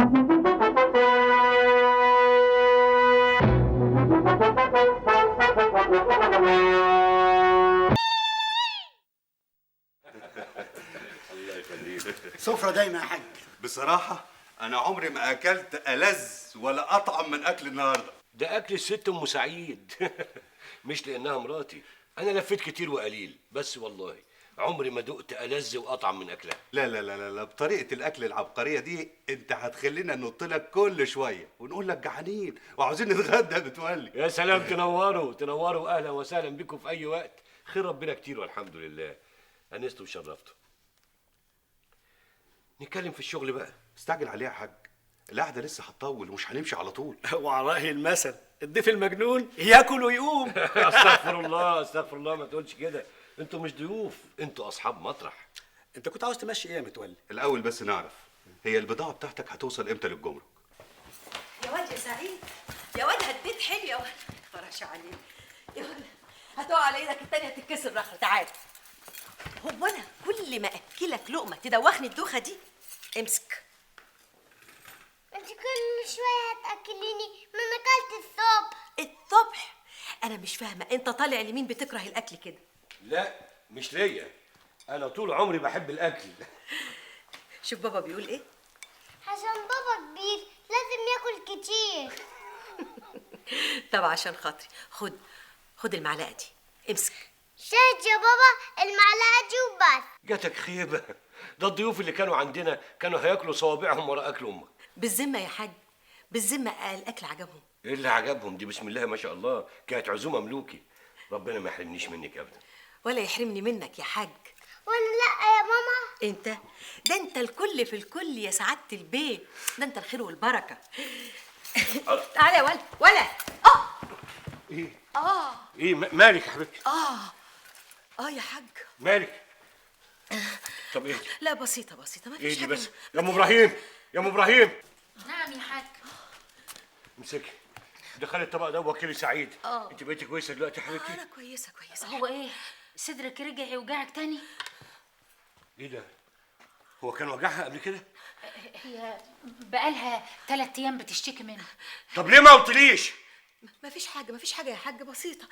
الله يخليك. سفرة دايما يا حاج. بصراحة أنا عمري ما أكلت ألذ ولا أطعم من أكل النهاردة. ده اكل الست ام سعيد. مش لانها مراتي، انا لفيت كتير وقليل، بس والله عمري ما دقت ألذ واطعم من اكلها. لا لا لا لا، بطريقة الأكل العبقرية دي أنت هتخلينا ننط لك كل شوية ونقول لك جعانين وعاوزين نتغدى متولي. يا سلام، تنوروا تنوروا، اهلا وسهلا بكم في اي وقت. خير ربنا كتير والحمد لله. انستوا وشرفتوا. نتكلم في الشغل بقى. استعجل عليها يا حاج، القعدة لسه هتطول ومش هنمشي على طول. وعلى رأي المثل الضيف المجنون ياكل ويقوم. استغفر الله استغفر الله، ما تقولش كده. انتوا مش ضيوف، انتوا اصحاب مطرح. انت كنت عاوز تمشي ايه يا متولي؟ الأول بس نعرف، هي البضاعة بتاعتك هتوصل إمتى للجمرك؟ يا واد يا سعيد، يا واد هديت حلو يا واد. فرش عليك يا واد، هتقع على ايدك التانية تتكسر رخرة. تعال. هو انا كل ما اكلك لقمة تدوخني الدوخة دي؟ امسك. انت كل شويه هتاكليني، ما انا اكلت الصبح. انا مش فاهمة انت طالع لمين بتكره الاكل كده؟ لا مش ليا، انا طول عمري بحب الاكل. شوف بابا بيقول ايه؟ عشان بابا كبير لازم ياكل كتير. طب عشان خاطري خد المعلقة دي، امسك. شاهد يا بابا، المعلقه دي وبس. جاتك خيبة، ده الضيوف اللي كانوا عندنا كانوا هياكلوا صوابعهم ورا اكل امك. بالذمة يا حاج، بالذمة الاكل عجبهم؟ ايه اللي عجبهم؟ دي بسم الله ما شاء الله كانت عزومة ملوكي. ربنا ما يحرمنيش منك ابدا. ولا يحرمني منك يا حاج. وانا لا يا ماما. انت الكل في الكل يا سعادة البيت، ده انت الخير والبركة. تعالى يا ولا ايه؟ ايه مالك يا حبيبتي؟ يا حاج. مالك؟ طب ايه؟ لا بسيطة ما ايه فيش دي حاجة. بس؟ يا ام ابراهيم، يا ام ابراهيم. نعم يا حاج. امسكي، دخلي الطبق ده ووكلي سعيد. انت بقيتي كويسه دلوقتي يا حبيبتي؟ انا كويسة. هو ايه؟ صدرك رجع يوجعك تاني؟ ايه ده؟ هو كان وجعها قبل كده؟ هي بقالها 3 ايام بتشتكي منه. طب ليه ما قلتليش؟ ما فيش حاجة يا حاج، بسيطة.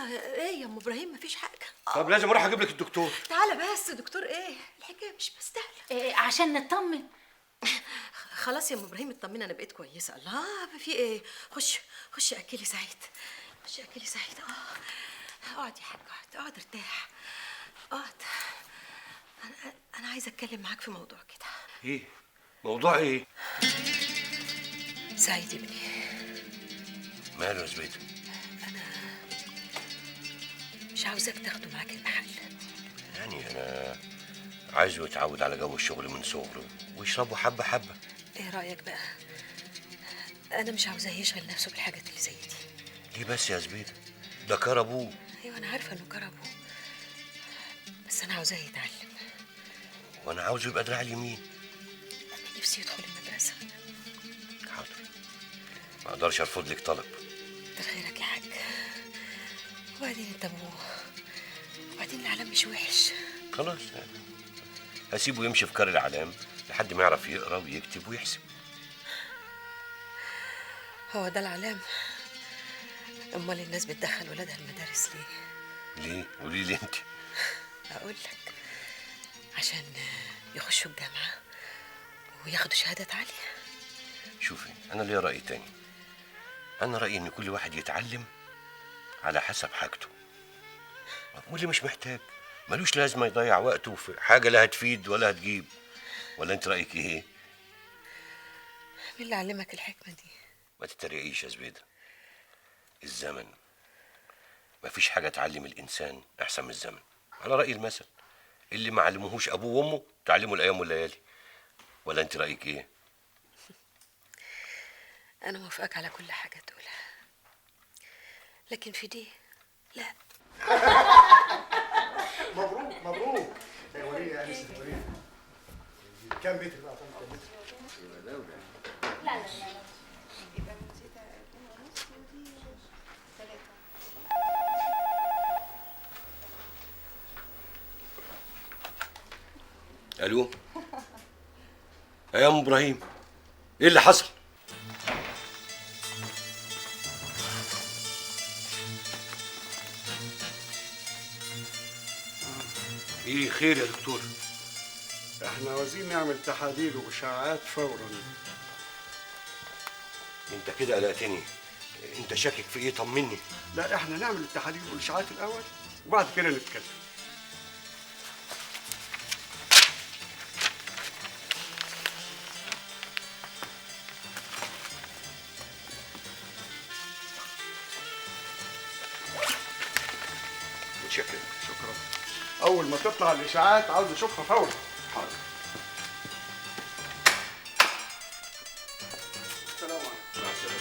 ايه يا ام ابراهيم؟ ما فيش حاجة. طب لازم اروح اجيب لك الدكتور. تعالى بس، دكتور ايه؟ الحكاية مش مستاهلة. إيه عشان نطمن. خلاص يا ام ابراهيم اطمني، انا بقيت كويسة. الله، في ايه؟ خش اكلي سعيد. اقعد يا حاج، اقعد ارتاح. اقعد. انا عايزة اتكلم معاك في موضوع كده. ايه؟ موضوع ايه؟ سعيد ابني. ماله يا زبيدة؟ مش عاوزاك تاخده معاك المحل. يعني انا عايزه يتعود على جو الشغل من صغره ويشربه حبه حبه. ايه رايك بقى؟ انا مش عاوزاه يشغل نفسه بالحاجات اللي زي دي. ليه بس يا زبيدة؟ ده كار ابوه. ايوه انا عارفه انه كره ابوه، بس انا عاوزاه يتعلم. وانا عاوزه يبقى دراع اليمين. انا نفسي يدخل المدرسه. حاضر، ما اقدرش ارفض لك طلب. كتر خيرك يا حاج. وبعدين انت ابوه، وبعدين العلام مش وحش. خلاص هسيبه يمشي في كار العلام لحد ما يعرف يقرا ويكتب ويحسب. هو ده العلام؟ امال الناس بتدخل ولادها المدارس ليه؟ ليه؟ قولي لي انت. اقول لك، عشان يخشوا الجامعه وياخدوا شهادات عاليه. شوفي، انا ليا راي تاني. انا رايي ان كل واحد يتعلم على حسب حاجته، واللي مش محتاج ملوش لازمه يضيع وقته في حاجه لا هتفيد ولا هتجيب. ولا انت رايك ايه؟ مين اللي علمك الحكمه دي؟ ما تتريقيش يا زبيده. الزمن، مفيش حاجه تعلم الانسان احسن من الزمن. على راي المثل، اللي ما علموهوش ابوه وامه تعلمه الايام والليالي. ولا انت رايك ايه؟ انا موافقك على كل حاجه تقولها، لكن في دي لا. مبروك يا وليه يا انسه وليه. كام متر بقى؟ كام متر؟ لا الو. يا ام ابراهيم، ايه اللي حصل؟ ايه خير يا دكتور؟ احنا عاوزين نعمل تحاليل واشعاعات فورا. انت كده قلقتني. انت شاكك في ايه؟ طمني. لا، احنا نعمل التحاليل والاشعاعات الاول وبعد كده نتكلم. متشكر. شكرا. اول ما تطلع الاشاعات عاوز اشوفها فورا. حاضر. السلام عليكم. مع السلامه.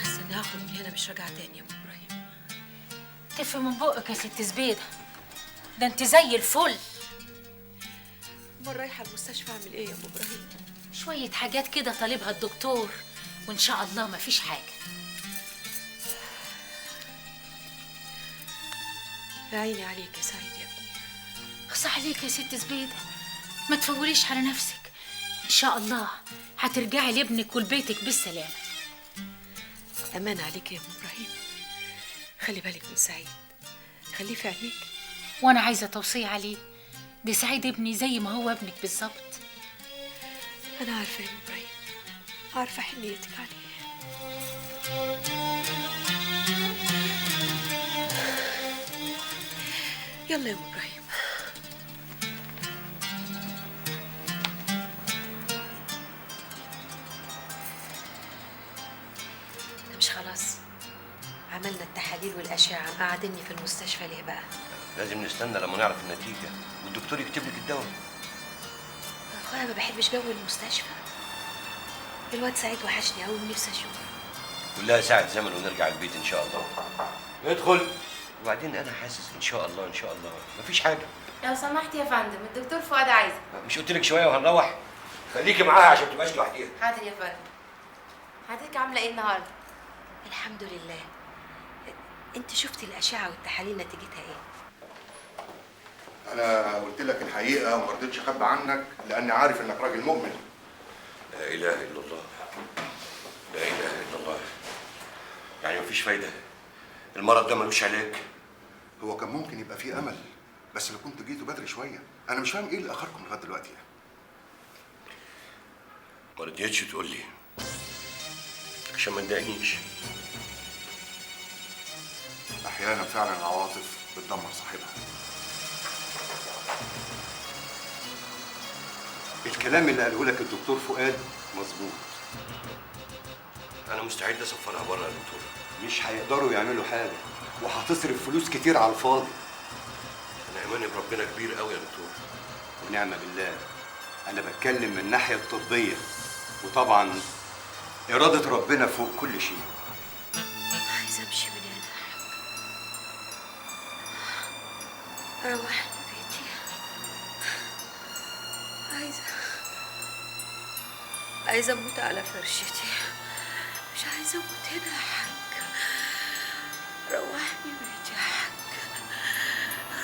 حاسه اني هخرج من هنا مش راجعه تاني يا ام ابراهيم. تف من بقك يا ست زبيده، ده انت زي الفل. امال رايحه المستشفى اعمل ايه يا ام ابراهيم؟ شويه حاجات كده طالبها الدكتور وان شاء الله مفيش حاجه. يا عيني عليك يا سعيد يا ابني. اخص عليك يا ست زبيده، ما تفوليش على نفسك. ان شاء الله هترجعي لابنك ولبيتك بالسلامه. امان عليك يا ام ابراهيم. خلي بالك من سعيد، خليه في عينيك. وانا عايزه توصيه عليه، ده سعيد ابني زي ما هو ابنك بالظبط. انا عارفه يا ام ابراهيم، عارفه حنيتك عليه. يلا يا ام ابراهيم. ده مش خلاص عملنا التحاليل والاشعه، قعدني في المستشفى ليه بقى؟ لازم نستنى لما نعرف النتيجه والدكتور يكتب لك الدواء. يا اخويا ما بحبش جو المستشفى. الواد سعيد وحشني قوي ونفسي اشوفه. كلها ساعة زمن ونرجع البيت ان شاء الله. ادخل. وبعدين انا حاسس ان شاء الله ان شاء الله مفيش حاجه. لو سمحت يا فندم، الدكتور فؤاد عايزك. مش قلت لك شويه وهنروح؟ خليكي معاها عشان ما تبقاش لوحديها. حاضر يا فندم. حضرتك عامله ايه النهارده؟ الحمد لله. انت شفتي الاشعه والتحاليل نتيجتها ايه؟ أنا قلت لك الحقيقة وما رضيتش أخبي عنك لأني عارف إنك راجل مؤمن. لا اله الا الله. لا اله الا الله. يعني مفيش فايده؟ المرض ده ملوش علاج؟ هو كان ممكن يبقى فيه أمل بس لو كنت جيتوا بدري شوية. أنا مش فاهم إيه اللي أخركم لغاية دلوقتي يعني. ما رضيتش تقول لي عشان ما تضايقنيش. أحيانا فعلا العواطف بتدمر صاحبها. الكلام اللي قاله لك الدكتور فؤاد مظبوط. انا مستعد اسفرها بره يا دكتور. مش هيقدروا يعملوا حاجه وهتصرف فلوس كتير على الفاضي. انا ايماني بربنا كبير قوي يا دكتور. ونعم بالله. انا بتكلم من الناحيه الطبيه، وطبعا اراده ربنا فوق كل شيء. عايزه امشي من هنا، روحني بيتي. عايزه اموت على فرشتي، مش عايزه اموت هنا يا حاج. روحني بيتي يا حاج،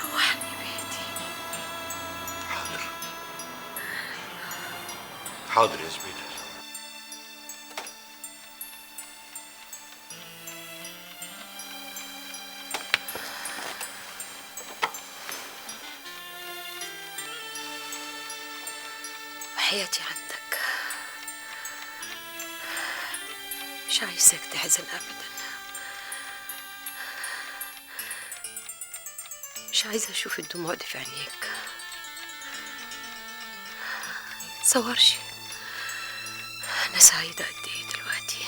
روحني بيتي. حاضر. حاضر يا زبيدة. وحياتي عندك مش عايزاك تحزن ابدا. مش عايزه اشوف الدموع دي في عينيك. تصورش انا سعيده قد ايه دلوقتي.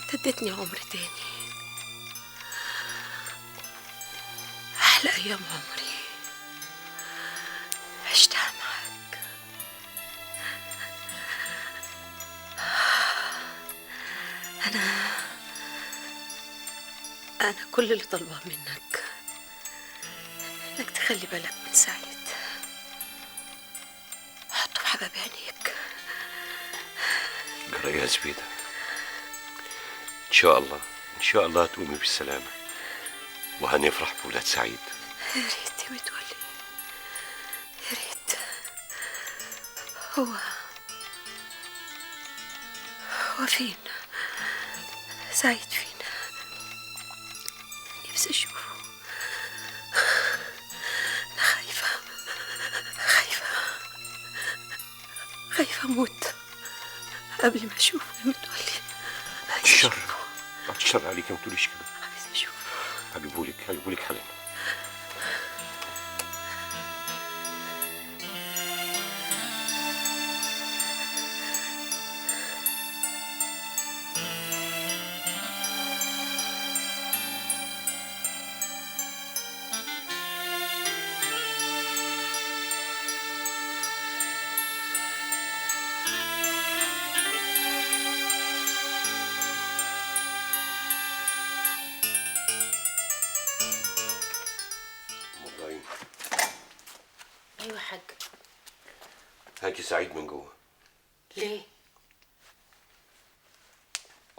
انت اديتني عمر تاني، احلى ايام عمري عشتها معاك. أنا كل اللي طالباه منك إنك تخلي بالك من سعيد، حطه في حباب عينيك. جرى يا زبيدة، إن شاء الله إن شاء الله تقومي بالسلامة وهنفرح بولاد سعيد. يا ريت يا متولي، يا ريت. هو فين؟ سعيد فين؟ نفسي أشوفه. أنا خايفة أموت قبل ما أشوفه يا متولي. بعد الشر، بعد الشر عليك، ما تقوليش كده. عايزة أشوفه. هجيبهولك حالا. ايوه يا حاج. هاتي سعيد من جوه. ليه؟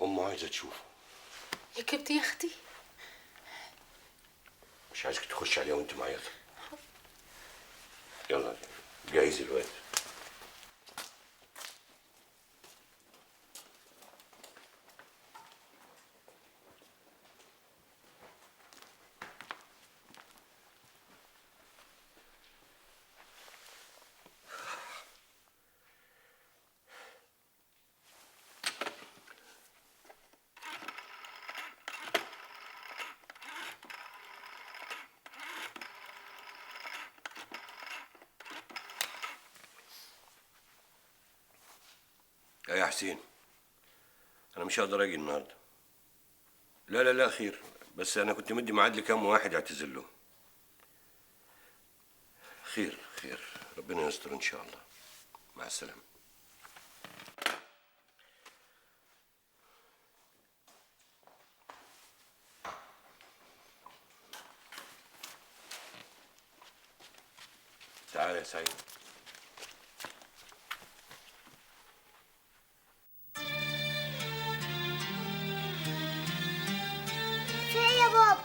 أمه عايزة تشوفه. يا كبتي يا اختي. مش عايزك تخش عليها وانت معيطة. يلا جهزي الواد. يا حسين، انا مش هقدر اجي النهارده. لا خير، بس انا كنت مدي ميعاد لكام واحد اعتذر له. خير ربنا يستر ان شاء الله. مع السلامه. تعال يا سعيد. في ايه يا بابا؟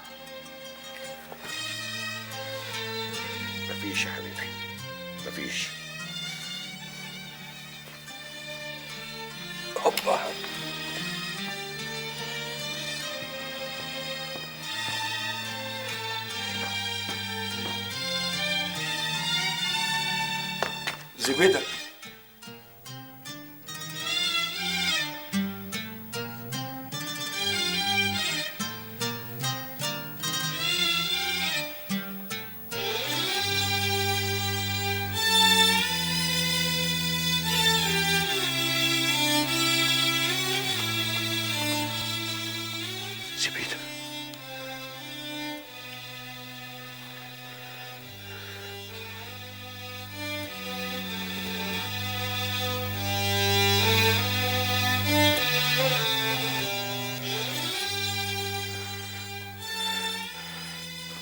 مفيش يا حبيبي، مفيش. هوبا. زبيدة. زبيدة.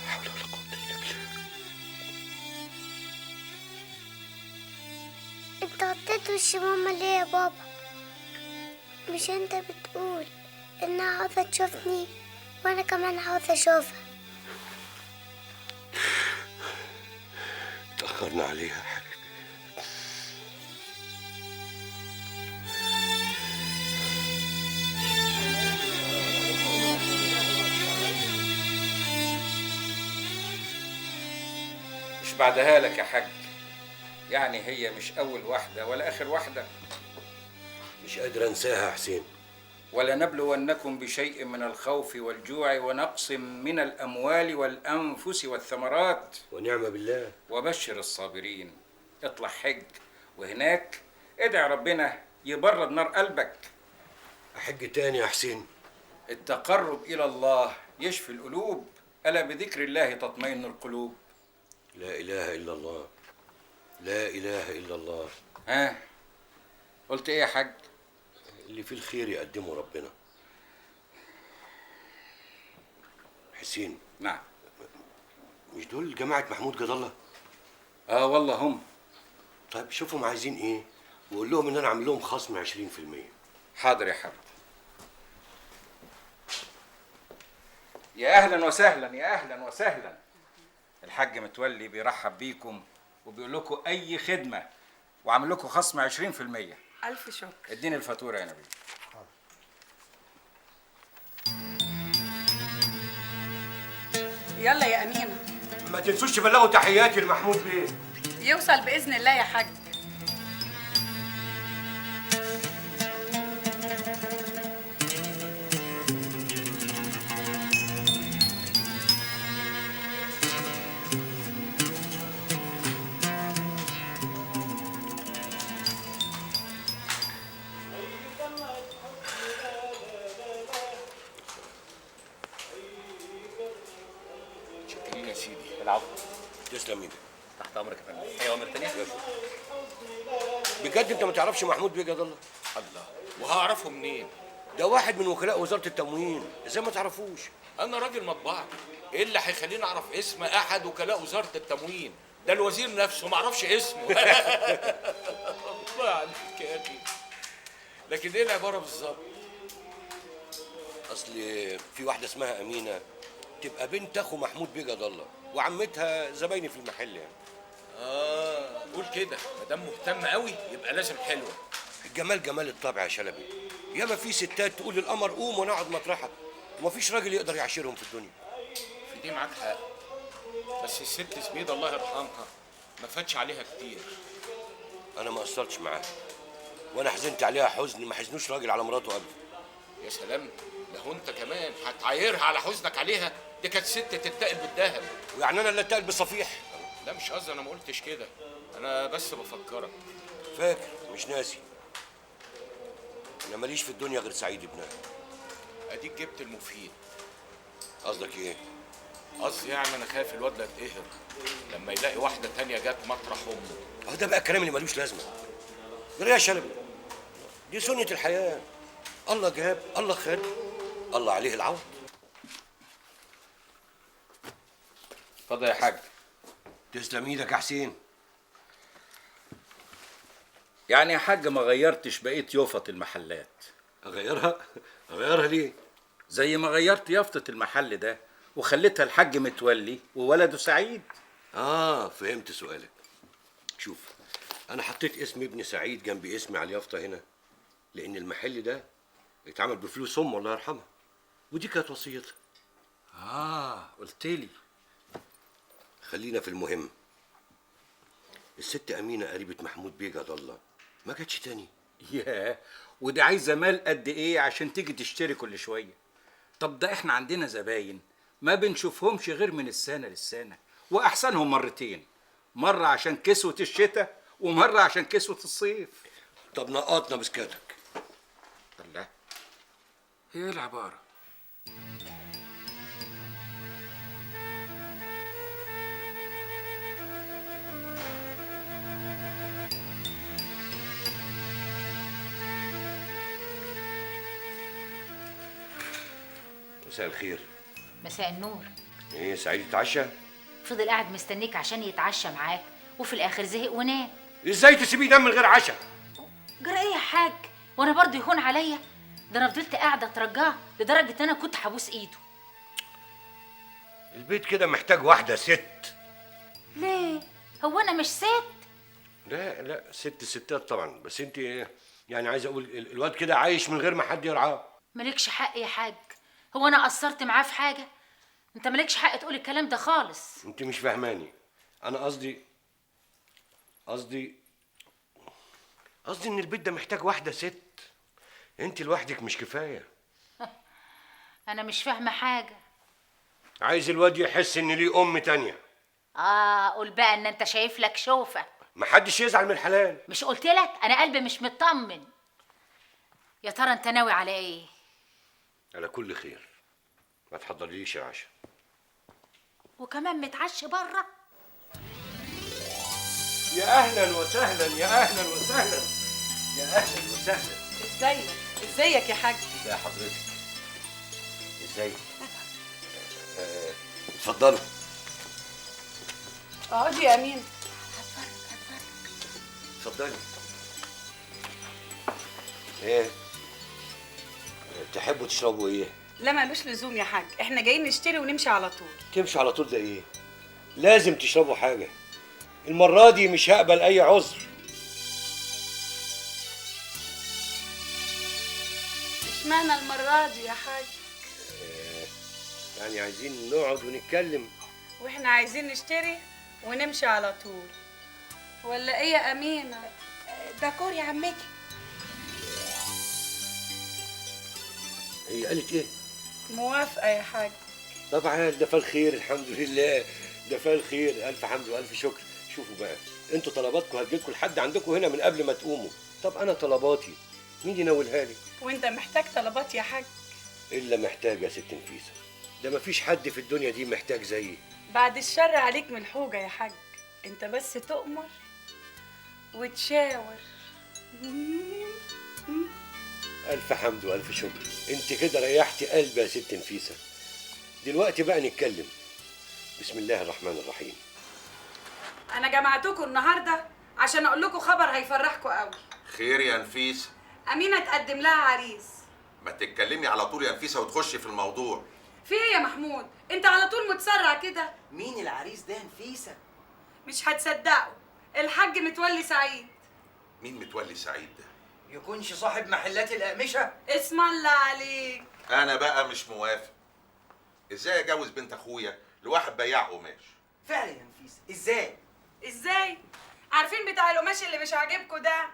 حول ولا قوة إلا بالله. انت غطيت وش ماما ليه يا بابا؟ مش انت بتقول انها عاوزة تشوفني وانا كمان عاوزة اشوفها؟ تأخرنا عليها يا حبيبي. مش بعدها لك يا حاج، يعني هي مش أول واحدة ولا آخر واحدة. مش قادر أنساها يا حسين. ولنبلونكم بشيء من الخوف والجوع ونقص من الأموال والأنفس والثمرات ونعم بالله. وبشر الصابرين. اطلع حج وهناك ادعي ربنا يبرد نار قلبك. أحج تاني يا حسين. التقرب إلى الله يشفي القلوب، ألا بذكر الله تطمئن القلوب. لا إله إلا الله، لا إله إلا الله. ها قلت إيه يا حاج؟ اللي فيه الخير يقدمه ربنا. حسين، نعم. مش دول جماعه محمود جد الله؟ اه والله هم. طيب شوفهم عايزين ايه وقول لهم ان انا عامل لهم خصم 20%. حاضر يا حاج. يا اهلا وسهلا، يا اهلا وسهلا. الحاج متولي بيرحب بيكم وبيقول لكم اي خدمه وعامل لكم خصم 20%. الف شكر. اديني الفاتوره يا نبيل. يلا يا أمينة. ما تنسوش تبلغوا تحياتي لمحمود بيه. يوصل بإذن الله يا حاج. شكرين يا سيدي. العفو. تسلم ايدك. تحت امرك يا فندم. اي اوامر تانية؟ بجد انت ما تعرفش محمود بيه جد الله؟ الله، وهعرفه منين؟ ده واحد من وكلاء وزاره التموين، ازاي ما تعرفوش؟ انا راجل مطبعي، ايه اللي هيخليني اعرف اسم احد وكلاء وزاره التموين؟ ده الوزير نفسه ما اعرفش اسمه. الله عليك يا اخي. لكن ايه العباره بالظبط؟ اصل في واحده اسمها امينه تبقى بنت اخو محمود بيه جد الله، وعمتها زبايني في المحل يعني. قول كده، ما دام مهتم قوي يبقى لازم حلوه. الجمال جمال الطبع يا شلبي. ياما في ستات تقول للقمر قوم وانا اقعد مطرحك، ومفيش راجل يقدر يعاشرهم في الدنيا. في دي معاك حق، بس الست زبيده الله يرحمها ما فاتش عليها كتير. انا ما قصرتش معاها، وانا حزنت عليها حزن ما حزنوش راجل على مراته ابدا. يا سلام، لو انت كمان هتعايرها على حزنك عليها، دي كانت ست تتقل بالذهب. ويعني انا اللي اتقل بالصفيح؟ لا مش قصدي، انا ما قلتش كده، انا بس بفكرك. فاكر مش ناسي. انا ماليش في الدنيا غير سعيد ابنها. اديك جبت المفيد. قصدك ايه؟ قصدي يعني انا خايف الواد ده يتقهر لما يلاقي واحده تانية جت مطرح امه. اهو ده بقى الكلام اللي ملوش لازمه. يا شلبي، دي سنه الحياه. الله جاب الله خد، الله عليه العوض. اتفضل يا حاج. تسلم ايدك يا حسين. يعني يا حاج ما غيرتش بقيه يافط المحلات؟ اغيرها؟ اغيرها ليه؟ زي ما غيرت يافطه المحل ده وخليتها الحاج متولي وولده سعيد. فهمت سؤالك. شوف، انا حطيت اسم ابن سعيد جنب اسمي على اليافطه هنا لان المحل ده اتعمل بفلوس امه الله يرحمها، ودي كانت وصيتها. قلت لي. خلينا في المهم. الست امينه قريبه محمود بيه جد الله ما جاتش تاني. ياه، ودي عايزه مال قد ايه عشان تيجي تشتري كل شويه؟ طب ده احنا عندنا زباين ما بنشوفهمش غير من السنه للسنه، واحسنهم مرتين، مره عشان كسوه الشتاء ومره عشان كسوه الصيف. طب نقطنا بسكاتك. الله، هي العباره. مساء الخير. مساء النور. ايه سعيد اتعشى؟ فضل قاعد مستنيك عشان يتعشى معاك وفي الاخر زهق ونام. ازاي تسيبيه ينام من غير عشاء؟ جرى ايه يا حاج؟ وانا برضه يهون عليا؟ ده انا فضلت قاعده اترجاه لدرجه ان انا كنت هبوس ايده. البيت كده محتاج واحده ست. ليه؟ هو انا مش ست؟ لا لا، ست ستات طبعا، بس انت يعني عايز اقول الواد كده عايش من غير ما حد يرعاه. مالكش حق يا حاج، هو انا قصرت معاه في حاجه؟ انت مالكش حق تقول الكلام ده خالص. انت مش فاهماني. انا قصدي ان البيت ده محتاج واحده ست. انت لوحدك مش كفايه. انا مش فاهمه حاجه. عايز الواد يحس ان ليه ام تانية. قول بقى ان انت شايف لك شوفه. محدش يزعل من الحلال. مش قلت لك انا قلبي مش مطمن. يا ترى انت ناوي على ايه؟ على كل خير، ما تحضرليش العشاء. وكمان متعشي بره؟ يا اهلا وسهلا، يا اهلا وسهلا، يا اهلا وسهلا. ازيك يا حاج؟ ازي حضرتك؟ ازاي؟ اتفضلوا. اقعدي يا امين. اتفضلي. ايه تحبوا تشربوا ايه؟ لا ملوش لزوم يا حاج، احنا جايين نشتري ونمشي على طول. تمشي على طول ده ايه؟ لازم تشربوا حاجه. المره دي مش هقبل اي عذر. اشمعنى المره دي يا حاج؟ يعني عايزين نقعد ونتكلم. واحنا عايزين نشتري ونمشي على طول، ولا ايه يا امينه؟ داكور يا عمتي. هي قالت ايه؟ موافقه يا حاج. طبعا ده فال خير، الحمد لله ده فال خير. الف حمد والف شكر. شوفوا بقى، انتوا طلباتكم هتجيلكم لحد عندكم هنا من قبل ما تقوموا. طب انا طلباتي مين ينولها لي؟ وانت محتاج طلبات يا حاج؟ الا محتاج يا ست نفيسه، ده مفيش حد في الدنيا دي محتاج زيي. بعد الشر عليك من الحوجه يا حاج، انت بس تؤمر وتشاور. الف حمد والف شكر. انت كده ريحتي قلبي يا ست نفيسه. دلوقتي بقى نتكلم. بسم الله الرحمن الرحيم. انا جمعتكم النهارده عشان اقول لكم خبر هيفرحكم قوي. خير يا نفيس؟ امينه تقدم لها عريس. ما تتكلمي على طول يا نفيسه وتخشي في الموضوع. في ايه يا محمود؟ انت على طول متسرع كده. مين العريس ده يا نفيسه؟ مش هتصدقوا، الحاج متولي سعيد. مين متولي سعيد ده؟ يكونش صاحب محلات الأقمشة؟ اسم الله عليك. انا بقى مش موافق. ازاي اجوز بنت اخويا لواحد بياع قماش؟ فعلا يا نفيسه، ازاي؟ ازاي؟ عارفين بتاع القماش اللي مش عاجبكوا ده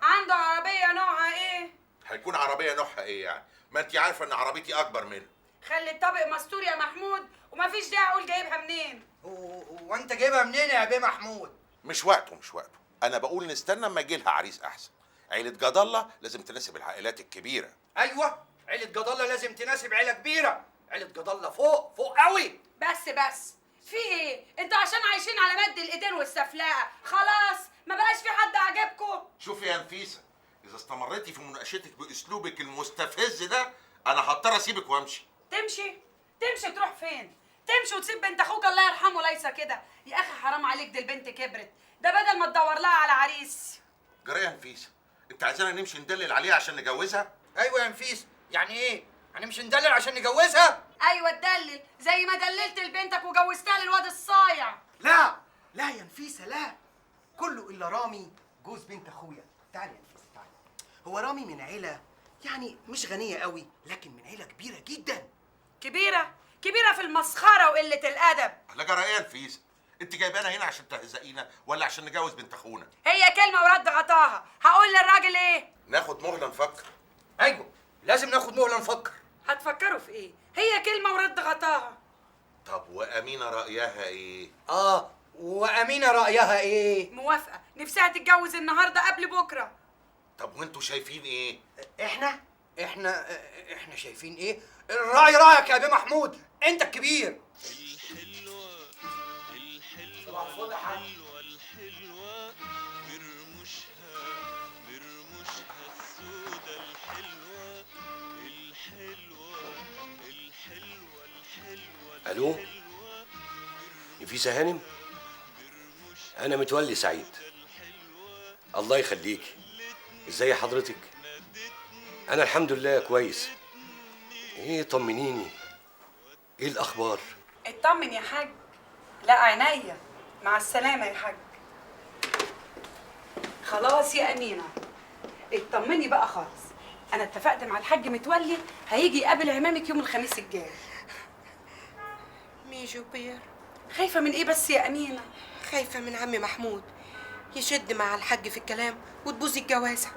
عنده عربيه نوعها ايه؟ هيكون عربيه نوعها ايه يعني؟ ما انت عارفه ان عربيتي اكبر منه. خلي الطبق مستور يا محمود، ومفيش داعي اقول جايبها منين. وانت جايبها منين يا بيه محمود؟ مش وقته مش وقته. انا بقول نستنى اما يجي لها عريس احسن. عيله جد الله لازم تناسب العائلات الكبيره. ايوه، عيله جد الله لازم تناسب عيله كبيره. عيله جد الله فوق فوق قوي. بس في ايه؟ انتوا عشان عايشين على مد الايدين والسفلاقه خلاص ما بقاش في حد عجبكم. شوفي يا نفيسه، اذا استمريتي في مناقشتك باسلوبك المستفز ده انا هضطر اسيبك وامشي. تمشي تروح فين؟ تمشي وتسيب بنت اخوك الله يرحمه ليس كده. يا اخي حرام عليك، دي البنت كبرت، ده بدل ما تدور لها على عريس. جرى يا نفيسه، انت عايزانا نمشي ندلل عليها عشان نجوزها؟ ايوه يا نفيس، يعني ايه؟ هنمشي ندلل عشان نجوزها؟ ايوه تدلل زي ما دللت لبنتك وجوزتها للواد الصايع. لا يا نفيسه، لا. كله الا رامي جوز بنت اخويا. تعالي يا نفيسه تعالي. هو رامي من عيله يعني مش غنيه قوي، لكن من عيله كبيره جدا. كبيره في المسخره وقله الادب. لا جرى ايه يا نفيسه؟ انت جايبانا هنا عشان تهزقينا ولا عشان نجوز بنت اخونا؟ هي كلمه ورد غطاها. هقول للراجل ايه؟ ناخد مهله نفكر. ايوه لازم ناخد مهله نفكر. هتفكروا في ايه؟ هي كلمه ورد غطاها. طب وامينه رايها ايه؟ وامينه رايها ايه؟ موافقه، نفسها تتجوز النهارده قبل بكره. طب وانتوا شايفين ايه؟ احنا شايفين ايه؟ الراي رايك يا بيه محمود، انت الكبير. الو نفيسه هانم، انا متولي سعيد. الله يخليكي. ازاي حضرتك؟ انا الحمد لله كويس. ايه طمنيني، ايه الاخبار؟ اطمن يا حاج. لا عينيا، مع السلامه يا حاج. خلاص يا امينه اطمني بقى خالص. انا اتفقت مع الحاج متولي هيجي يقابل عمامك يوم الخميس الجاي. ميجو بير. خايفه من ايه بس يا امينه؟ خايفه من عمي محمود يشد مع الحاج في الكلام وتبوظي الجوازه.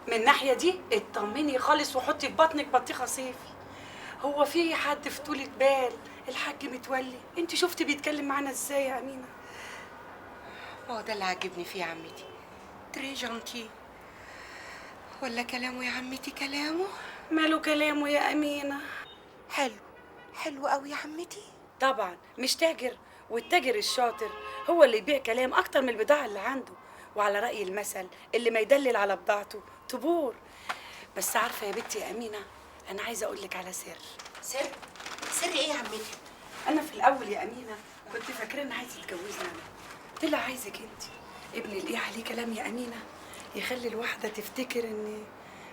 من الناحيه دي اطمني خالص وحطي في بطنك بطيخه صيفي. هو في حد في طولة بال الحاج متولي؟ انت شفتي بيتكلم معانا ازاي يا امينه؟ هو ده اللي عاجبني فيه يا عمتي، تري جانتي. ولا كلامه يا عمتي كلامه؟ ماله كلامه يا امينه؟ حلو قوي يا عمتي. طبعا مش تاجر، والتاجر الشاطر هو اللي يبيع كلام اكتر من البضاعه اللي عنده. وعلى رأي المثل اللي ما يدلل على بضاعته تبور. بس عارفه يا بنتي يا امينه، انا عايزه اقول لك على سر. سر ايه يا عمتي؟ انا في الاول يا امينه كنت فاكره ان عايز يتجوزني انا، طلع عايزك انت. ابن الايه عليه كلام يا امينه يخلي الواحده تفتكر اني،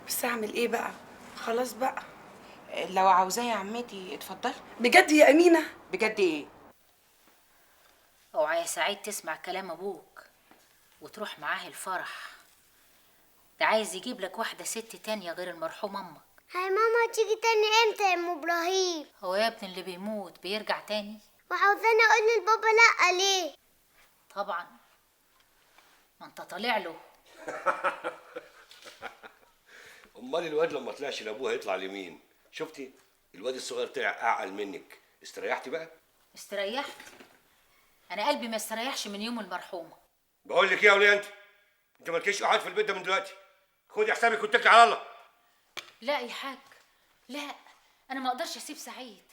بس اعمل ايه بقى؟ خلاص بقى. لو عاوزاه يا عمتي اتفضلي. بجد يا امينه؟ بجد ايه؟ اوعى يا سعيد تسمع كلام ابوك وتروح معاه الفرح. ده عايز يجيب لك واحده ست تانية غير المرحوم امك. هاي ماما تيجي تاني امتى يا ام ابراهيم؟ هو يا ابني اللي بيموت بيرجع تاني؟ وعاوزاني اقول للبابا لا ليه؟ طبعا ما انت طالع له. امال الواد لما طلعش لابوه هيطلع لمين؟ شفتي الواد الصغير طلع اعقل منك. استريحتي بقى؟ استريحت؟ انا قلبي ما استريحش من يوم المرحومه. بقول لك ايه يا وليه، انت مالكيش قاعد في البيت ده من دلوقتي. خدي حسابك واتكلي على الله. لا يا حاج، لا، انا ما اقدرش اسيب سعيد،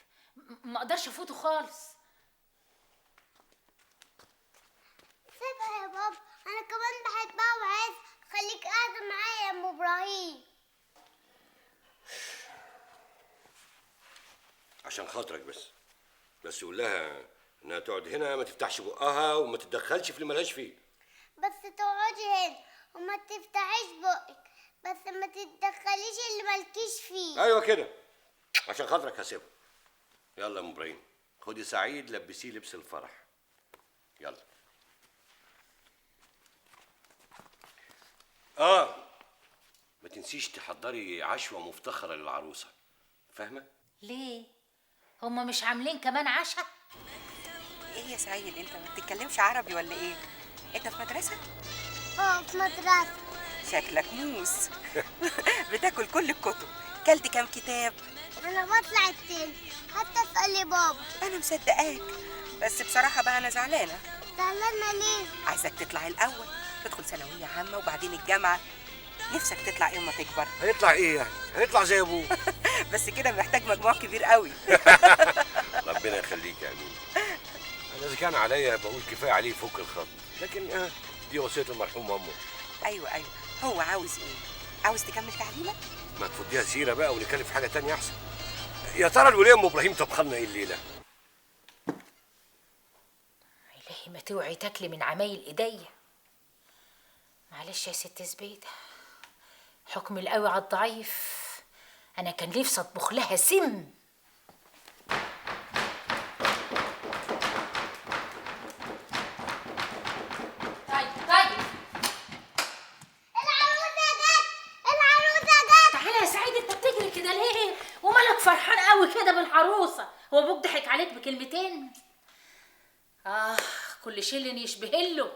ما اقدرش افوته خالص. سيبها يا بابا، انا كمان بحبها وعايز خليك قاعده معايا يا ام ابراهيم. عشان خاطرك بس قول لها انها تقعد هنا، ما تفتحش بقها وما تتدخلش في اللي مالهاش فيه. بس تقعدي هنا وما تفتحيش بقك، بس ما تتدخليش اللي مالكيش فيه. ايوه كده، عشان خاطرك هسيبها. يلا يا ام ابراهيم، خدي سعيد لبسيه لبس الفرح. يلا. ما تنسيش تحضري عشوة مفتخرة للعروسة، فاهمة؟ ليه؟ هما مش عاملين كمان عشاء؟ ايه يا سعيد انت ما بتتكلمش عربي ولا ايه؟ انت في مدرسه؟ في مدرسه. شكلك موس. بتاكل كل الكتب. كلت كام كتاب؟ انا بطلع التاني، حتى اسالي بابا. انا مصدقاك، بس بصراحه بقى انا زعلانه. زعلانه ليه؟ عايزك تطلع الاول، تدخل ثانويه عامه وبعدين الجامعه. نفسك تطلع ايه اما تكبر؟ هيطلع ايه يعني؟ هيطلع زي ابوه. بس كده محتاج مجموع كبير قوي. ربنا يخليك يا امين. انا اذا كان عليا بقول كفايه عليه فوق الخط، لكن دي وصيه المرحوم امه. ايوه هو عاوز ايه؟ عاوز تكمل تعليمك؟ ما تفضيها سيره بقى ونتكلم في حاجه تانية احسن. يا ترى الوليه ام ابراهيم طبخلنا ايه الليله؟ الهي ما توعي تاكلي من عمايل ايديا. معلش يا ست زبيده، حكم القوي على الضعيف. انا كان نفسي اطبخ لها سم. طيب العروسه جت. تعالى يا سعيد، انت بتجري كده ليه؟ ومالك فرحان قوي كده بالعروسه؟ هو ابوك ضحك عليك بكلمتين؟ كل شيء يشبه له.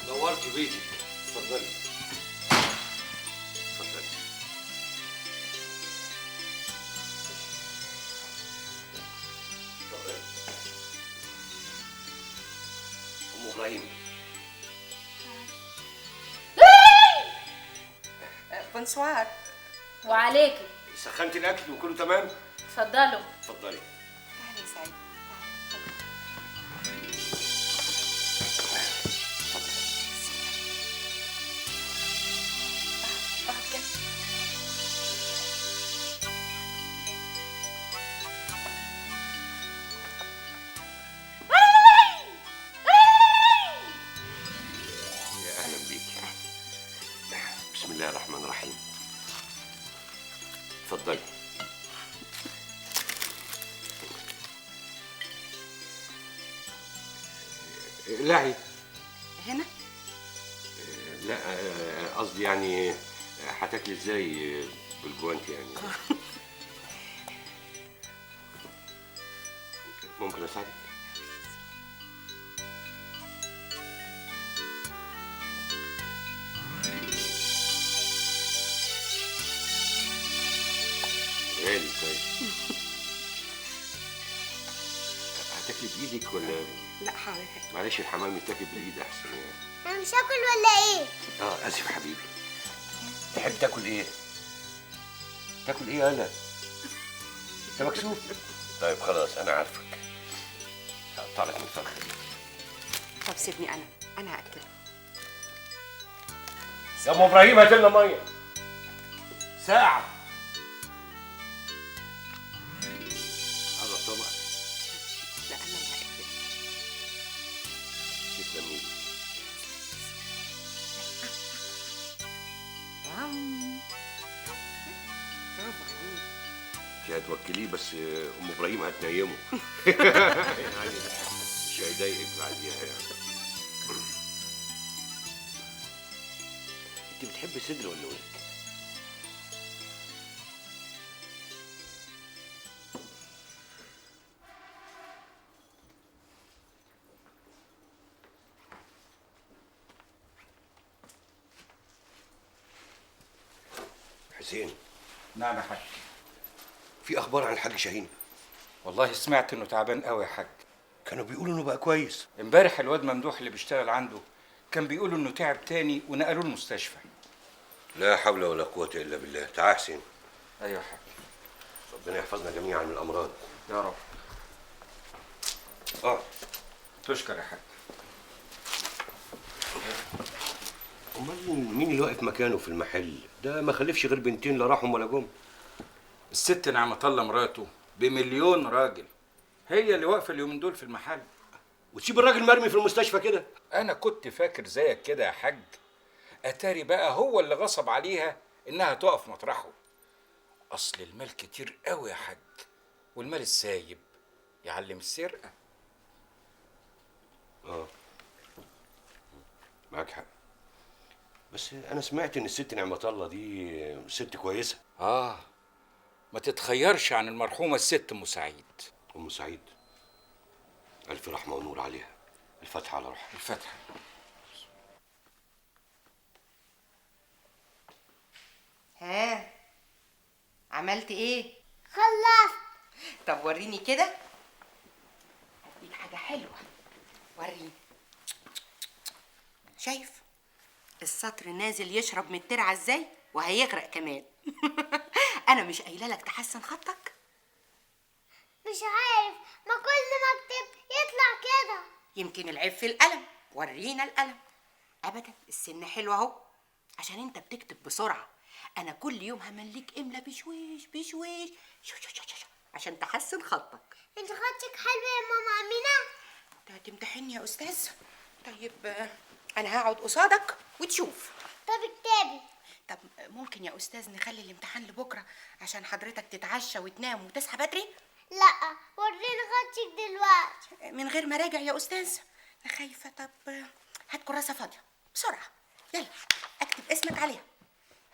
نورت بيتك. اتفضلي اتفضلي. اتفضلي. ام ابراهيم. بونسوار. وعليكي. سخنتي الاكل وكله تمام؟ اتفضلوا. اتفضلي. تعالى يا سعيد. يا اهلا بيكي. بسم الله الرحمن الرحيم. اتفضلي. لاعي. هنا؟ لا قصدي يعني هتاكلي ازاي بالجوانتي يعني؟ ممكن اساعدك؟ غالي طيب. هتاكلي بايدك ولا؟ لا حاضر. معلش الحمام يتاكل بالايد احسن يعني. انا مش هاكل ولا ايه؟ اسف حبيبي. تحب تاكل ايه؟ تاكل ايه انا؟ انت مكسوف؟ طيب خلاص انا عارفك. هقطع لك من الفرخه دي. طب سيبني انا هاكله. يا ام ابراهيم هات لنا ميه. ساعة. هذا الطبق. لا انا اللي هاكل. تسلم ايدك. برافو عليك. انت هتوكليه بس ام ابراهيم هتنيمه. يعني مش هيضايقك بعديها يعني. انت بتحبي صدر ولا ولد؟ حسين. نعم يا حاج. في اخبار عن الحاج شاهين؟ والله سمعت انه تعبان قوي يا حاج. كانوا بيقولوا انه بقى كويس. امبارح الواد ممدوح اللي بيشتغل عنده كان بيقولوا انه تعب تاني ونقلوه المستشفى. لا حول ولا قوة الا بالله. تعال حسين. ايوه يا حاج. ربنا يحفظنا جميعا من الامراض. يا رب. تشكر يا حاج. امال مين اللي واقف مكانه في المحل ده؟ ما خلفش غير بنتين لا راحهم ولا جم. الست نعمة الله مراته بمليون راجل، هي اللي واقفه اليومين دول في المحل. وتسيب الراجل مرمي في المستشفى كده؟ انا كنت فاكر زيك كده يا حاج. اتاري بقى هو اللي غصب عليها انها تقف مطرحه. اصل المال كتير قوي يا حاج، والمال السايب يعلم السرقه. معاك حق. بس انا سمعت ان الست نعمة الله دي ست كويسة. ما تتخيرش عن المرحومه الست ام سعيد. ام سعيد الف رحمة ونور عليها. الفتحة على روحها. الفتحة. ها عملت ايه؟ خلصت. طب وريني كده. هديك حاجة حلوة. وريني. شايف السطر نازل يشرب من الترعة ازاي؟ وهيغرق كمان. انا مش قايله لك تحسن خطك؟ مش عارف، ما كل ما اكتب يطلع كده. يمكن العيب في القلم. ورينا القلم. ابدا السن حلو اهو، عشان انت بتكتب بسرعه. انا كل يوم همليك املا بشويش بشويش عشان تحسن خطك. انت خطك حلو يا ماما امينه. انت هتمتحني يا استاذ؟ طيب انا هقعد قصادك وتشوف. طب اكتبي. طب ممكن يا استاذ نخلي الامتحان لبكره عشان حضرتك تتعشى وتنام وتصحى بدري؟ لا وريني خطك دلوقتي. من غير ما راجع يا استاذ. انا خايفه. طب هات كراسه فاضيه بسرعه. يلا اكتب اسمك عليها.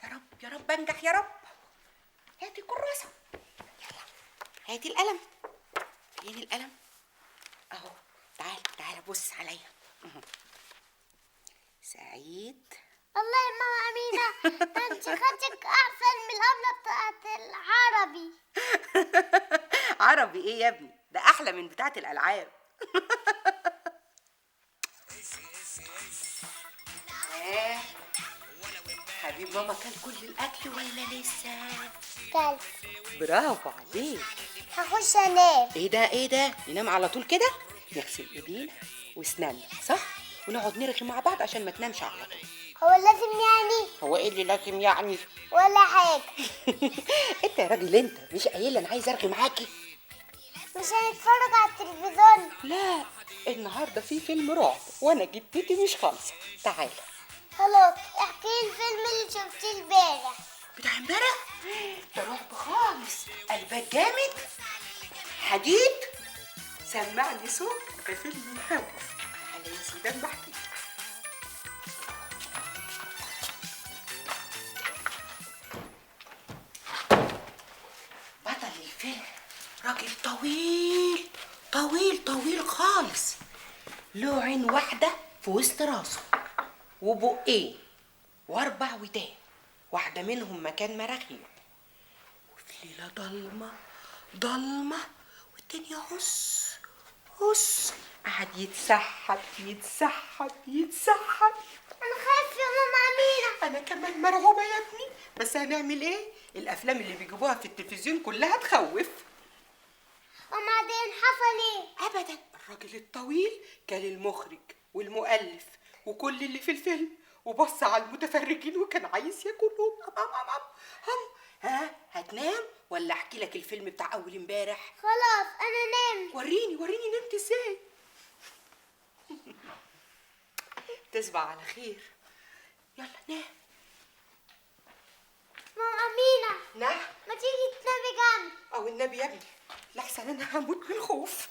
يا رب يا رب انجح يا رب. هاتي كراسه. يلا هاتي القلم. فين القلم؟ اهو. تعال تعال بص عليا. سعيد. الله يا ماما امينه، ده انت خطك احسن من الابله بتاعت العربي. عربي ايه يا ابني؟ ده احلى من بتاعه الالعاب. حبيب ماما كان كل الاكل ولا لسه؟ كلب. برافو عليك. هخش انام. ايه ده ينام على طول كده؟ نغسل ايدينا واسناننا صح، ونقعد نرغي مع بعض عشان ما تنامش على طول. هو لازم يعني؟ هو ايه اللي لازم يعني؟ ولا حاجه. انت يا راجل انت مش قايله انا عايز ارغي معاكي؟ مش هنتفرج على التلفزيون؟ لا النهارده في فيلم رعب وانا جدتي مش خالصه. تعالى. خلاص احكي لي الفيلم اللي شفتيه امبارح. بتاع امبارح؟ ده رعب خالص. قلبك جامد. حديد. سمعني صوت. ده فيلم مخوف. تعالى يا سيدان بحكي. بطل الفيلم راجل طويل طويل طويل خالص، له عين واحدة في وسط راسه وبقين واربع ودان، واحدة منهم مكان مراخير، وفي ليلة ضلمة ضلمة والدنيا هس هس قعد يتسحب يتسحب يتسحب. انا خايف يا ماما امينه. انا كمان مرعوبة يا ابني، بس هنعمل ايه؟ الافلام اللي بيجيبوها في التلفزيون كلها تخوف. وبعدين حصل ايه؟ ابدا الراجل الطويل كان المخرج والمؤلف وكل اللي في الفيلم، وبص على المتفرجين وكان عايز ياكلهم. تنام ولا احكي لك الفيلم بتاع اول امبارح؟ خلاص انا نمت. وريني نمت ازاي. تصبح على خير. يلا نام. ماما أمينة، نعم. ما تيجي تنامي جنبي؟ او النبي يا ابني، لحسن انا هموت من الخوف.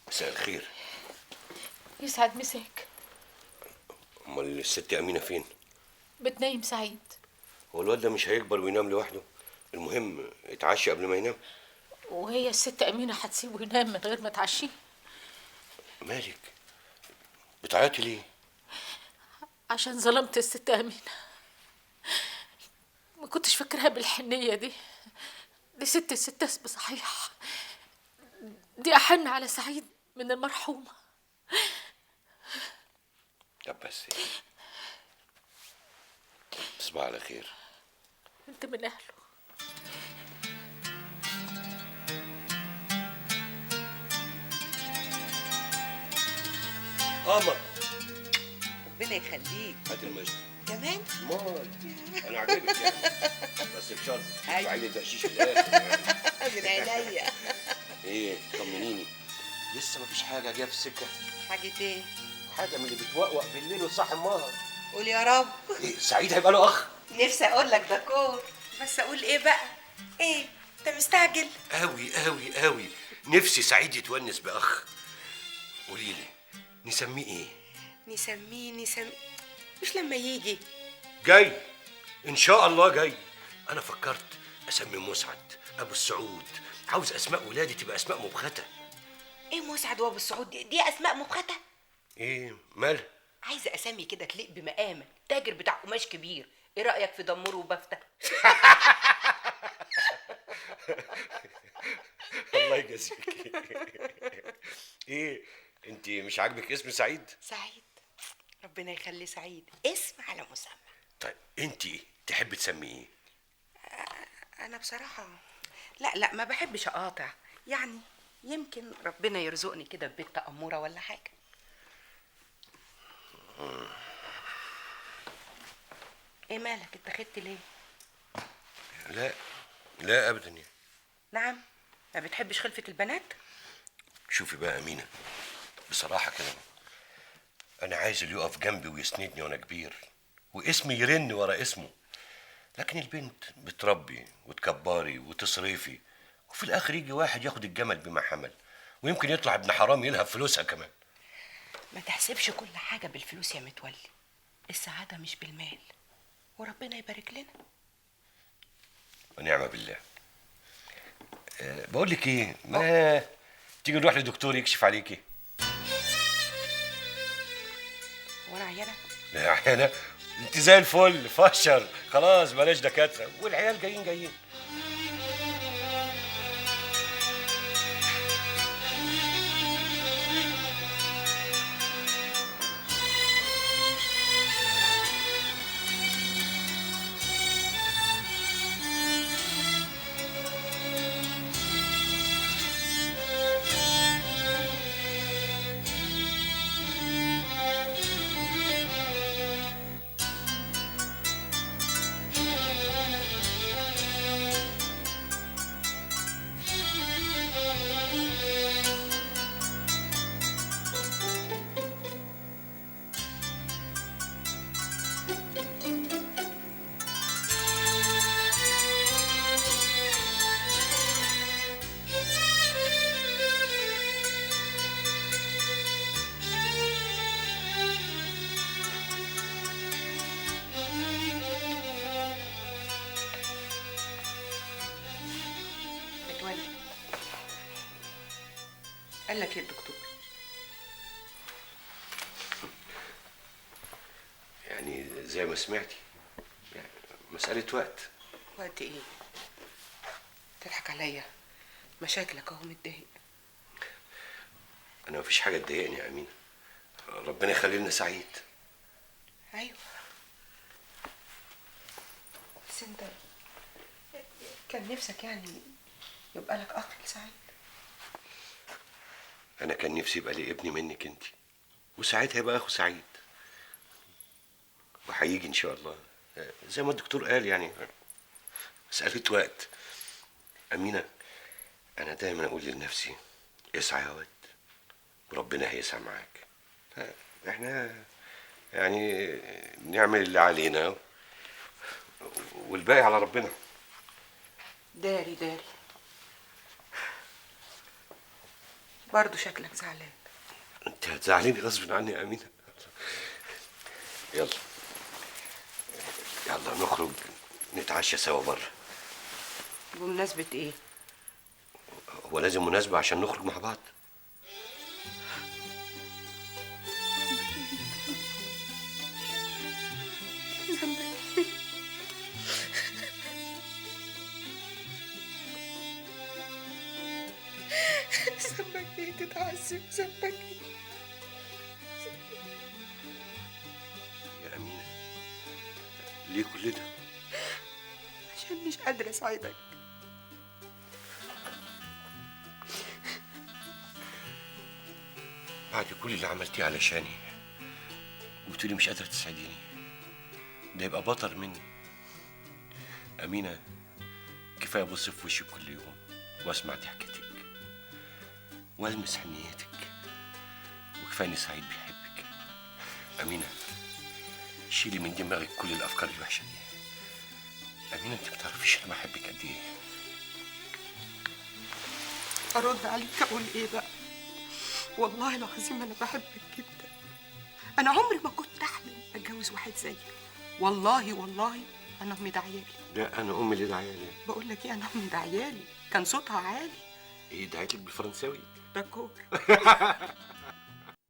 مساء الخير. يسعد مساك. امال الست امينه فين؟ بتنيم سعيد. هو الواد ده مش هيكبر وينام لوحده؟ المهم يتعشى قبل ما ينام. وهي الست أمينة هتسيبه ينام من غير ما تعشيه؟ مالك بتعيطي ليه؟ عشان ظلمت الست أمينة. ما كنتش فاكرها بالحنية دي ست بصحيح. دي أحن على سعيد من المرحومة. طب بس تصبح على خير. انت من أهله. قمر ربنا يخليك. هات المجد كمان. مال انا عجبك يعني، بس بشرط أيوة. تدفعي لي البقشيش الاخر يعني. من عينيا. ايه طمنيني، لسه مفيش حاجه جايه في السكه؟ حاجة ايه؟ حاجه من اللي بتوقوق بالليل وتصحي النهار. قول يا رب. إيه سعيد هيبقى له اخ؟ نفسي اقول لك دكور، بس اقول ايه بقى؟ ايه انت مستعجل؟ قوي قوي قوي، نفسي سعيد يتونس باخ. قولي لي نسميه ايه؟ نسميه مش لما يجي. جاي ان شاء الله جاي. انا فكرت اسمي مسعد، ابو السعود. عاوز اسماء ولادي تبقى اسماء مبختة. ايه مسعد وابو السعود دي اسماء مبختة؟ ايه مالها؟ عايزه اسامي كده تليق بمقامك، تاجر بتاع قماش كبير. ايه رايك في دمور وبفتة؟ الله يجازيك. ايه انت مش عاجبك اسم سعيد؟ سعيد، ربنا يخلي سعيد اسم على مسمى. طيب انت تحب تسميه ايه؟ انا بصراحه لا ما بحبش اقاطع، يعني يمكن ربنا يرزقني كده ببيت تأمورة ولا حاجه. ايه مالك اتخذت ليه؟ لا ابدا يعني. نعم، ما بتحبش خلفة البنات؟ شوفي بقى أمينة، بصراحة كده أنا عايز اللي يقف جنبي ويسندني وأنا كبير واسمي يرن ورا اسمه. لكن البنت بتربي وتكبري وتصرفي، وفي الآخر يجي واحد ياخد الجمل بما حمل، ويمكن يطلع ابن حرام يلهب فلوسها كمان. ما تحسبش كل حاجة بالفلوس يا متولي، السعادة مش بالمال، وربنا يبارك لنا. ونعم بالله. بقول لك ايه، ما تيجي نروح لدكتور يكشف عليكي؟ وانا عيانة؟ لا عيانة، انت زي الفل فشر، خلاص بلاش دكاترة، والعيال جايين. قال لك ايه الدكتور؟ يعني زي ما سمعتي، يعني مسألة وقت. وقت ايه؟ تضحك عليا، مشاكلك اهو متضايق. أنا مفيش حاجة تضايقني يا أمينة، ربنا يخلي لنا سعيد. ايوه، بس انت كان نفسك يعني يبقى لك اخ سعيد. أنا كان نفسي يبقى لي ابني منك أنت، وساعتها يبقى أخو سعيد، وهيجي إن شاء الله زي ما الدكتور قال، يعني مسألة وقت. أمينة، أنا دايما أقول لنفسي اسعى يا واد وربنا هيسعى معاك. احنا يعني نعمل اللي علينا والباقي على ربنا. داري داري، برضه شكلك زعلان. انت هتزعليني غصب عني يا أمينة. يلا يلا نخرج نتعشى سوا بره. بمناسبة ايه؟ هو لازم مناسبة عشان نخرج مع بعض؟ ذنبك ايه تتعذب؟ ذنبك ايه؟ يا أمينة ليه كل ده؟ عشان مش قادرة اساعدك. بعد كل اللي عملتيه علشاني وقلتلي مش قادرة تساعديني، ده يبقى بطل مني. أمينة كفاية أبص في وشك كل يوم وأسمع ضحكتك وألمس حنيتك، وكفاية إني سعيد بيحبك. أمينة شيلي من دماغك كل الأفكار الوحشة دي. أمينة أنت بتعرفيش أنا بحبك قد إيه. ارد عليك اقول ايه بقى؟ والله العظيم انا بحبك جدا. انا عمري ما كنت احلم اتجوز واحد زيك. والله والله انا امي دعيالي. لا أنا أمي اللي دعيالي. بقول لك ايه، انا امي دعيالي، كان صوتها عالي. إيه دعيتلك بالفرنساوي؟ داكور.